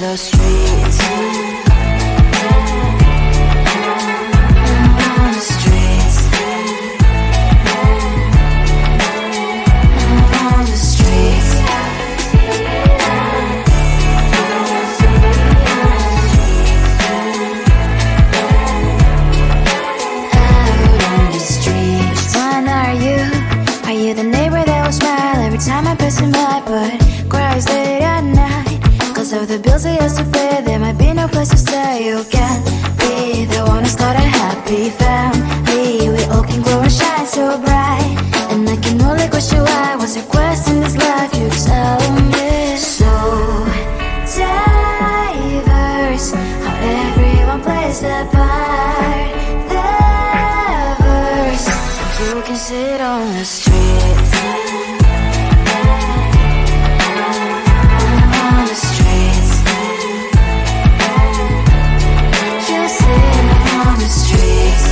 the streets. On the streets. On the streets. Out on the streets. When are you? Are you the neighbor that will smile every time I pass him by, but cries late at night? Cause of the bills he has to pay, there might be no place to stay. You can't be the one who's got a happy family. We all can glow and shine so bright, and I can only question why. What's your quest in this life? You tell me. So diverse, how everyone plays their part. Their verse, you can sit on the streets. On the streets. You sit on the streets.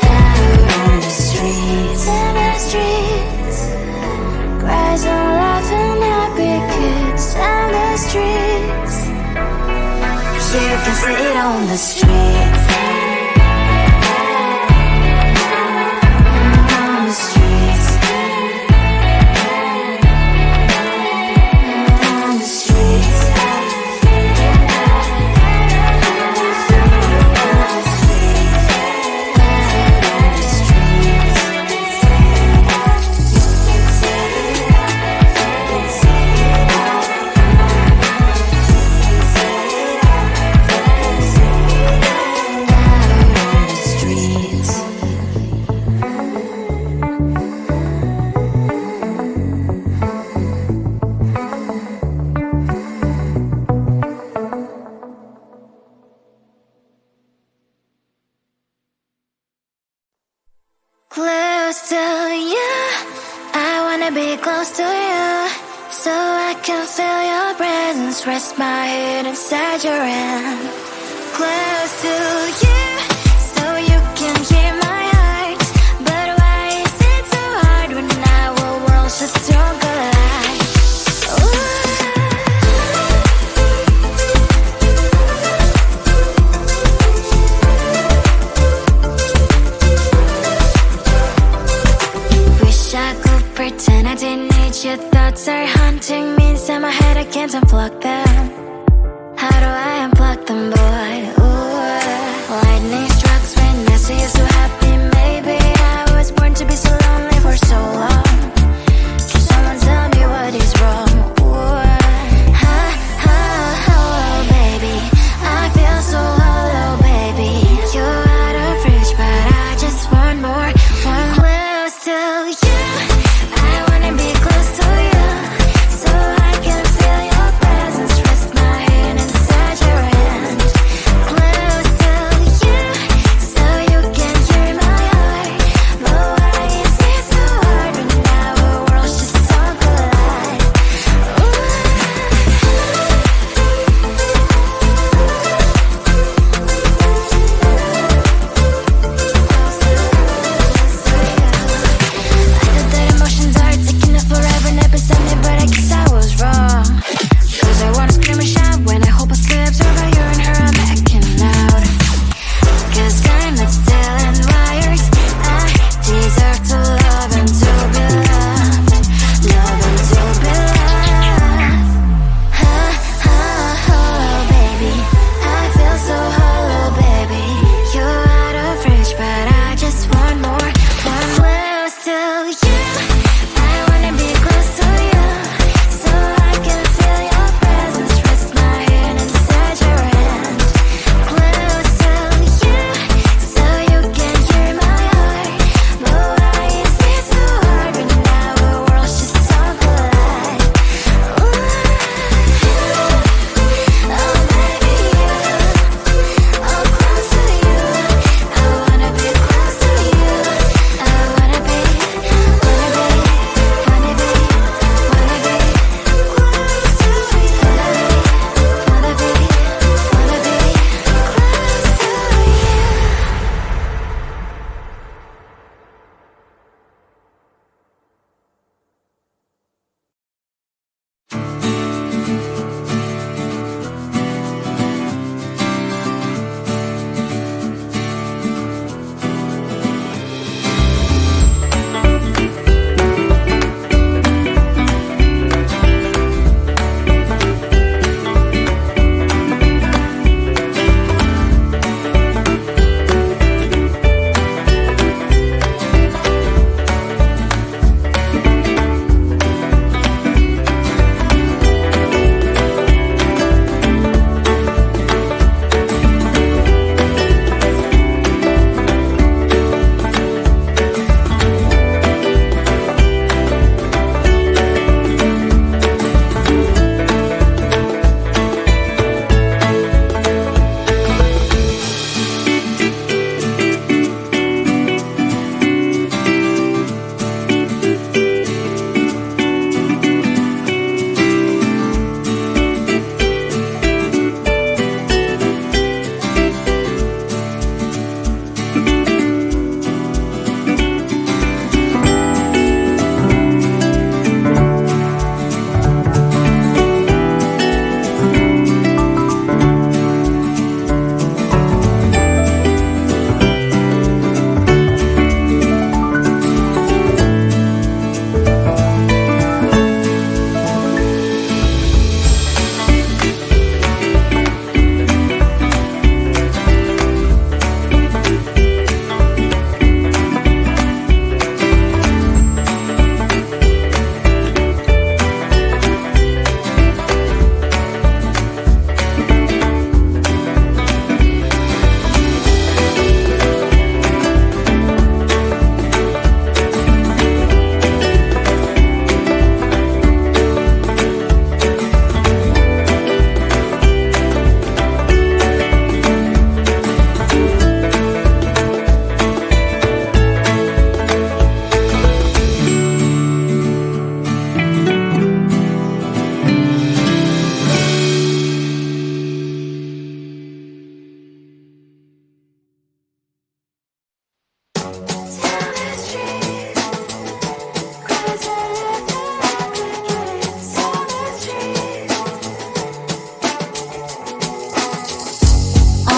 Out on the streets. In the streets. Cries and laughing, happy kids. In the streets. You can sit on the streets. On the streets. On the streets. Close to you, I wanna be close to you, so I can feel your presence, rest my head inside your hand. Close to you, so you can hear my heart, but why is it so hard when our worlds just don't collide? Pretend I didn't need your thoughts are haunting me inside my head, I can't unplug them. How do I unplug them, boy? Ooh, lightning strikes when I see you so happy. Maybe I was born to be so lonely for so long. Can someone tell me what is wrong? Ooh, oh, baby, I feel so hollow, baby. You're out of reach, but I just want more. One close to you. I wanna be close to you, so I can feel your presence.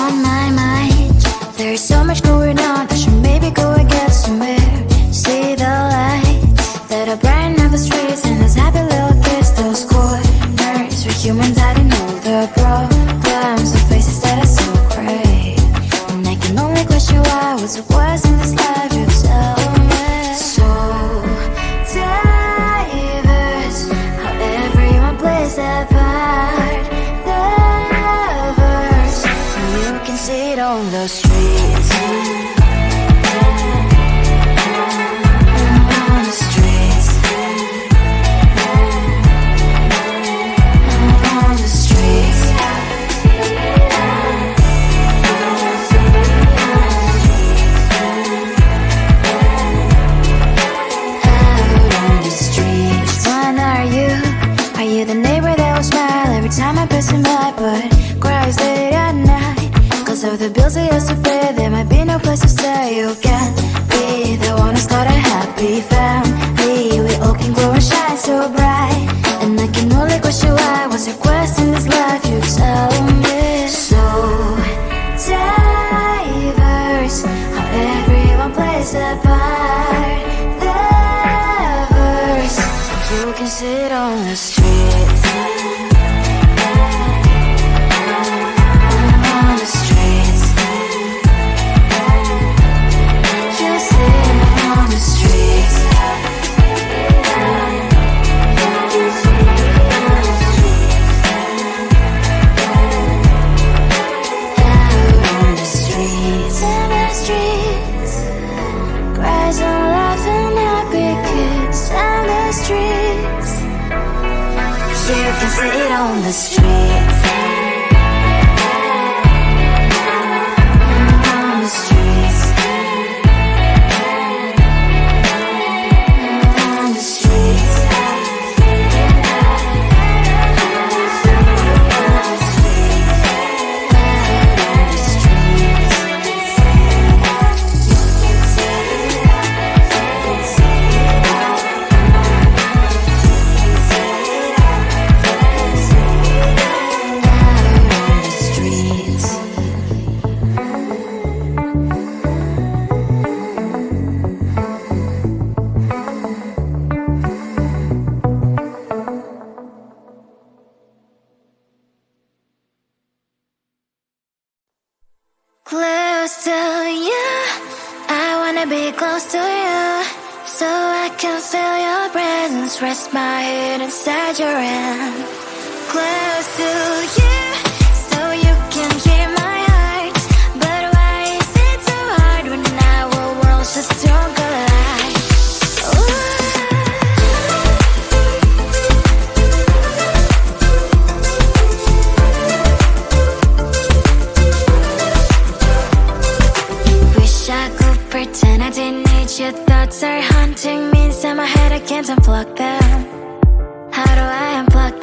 on my mind. There's so much going on, I should maybe go and get some air. See the lights that are brighten up the streets, and those happy little kids, those corners where humans hiding all the problems, the faces that are so great. And I can only question why was it was in this life, you tell me. So diverse, how everyone plays their part. Diverse, and you can see it on the streets. On the streets. On the streets. Are you the neighbor that will smile every time I pass him by, but cries late at night? Cause of the bills he has to pay, there might be no place to stay. You can be the one who's got a happy family. We all can glow and shine so bright, and I can only question why. What's your quest in this life, you tell me. So diverse, how everyone plays their part. Diverse, you can sit on the streets. On the streets. You sit on the streets. Out on the streets. In the streets. Cries and laughing happy kids. And the streets. You can see it on the streets. On the streets. On the streets. Close to you, I wanna be close to you, so I can feel your presence, rest my head inside your hand. Close to you, so you can hear my heart, but why is it so hard when our worlds just don't collide? Wish I could pretend I didn't need your thoughts are haunting me inside my head, I can't unplug them. How do I unplug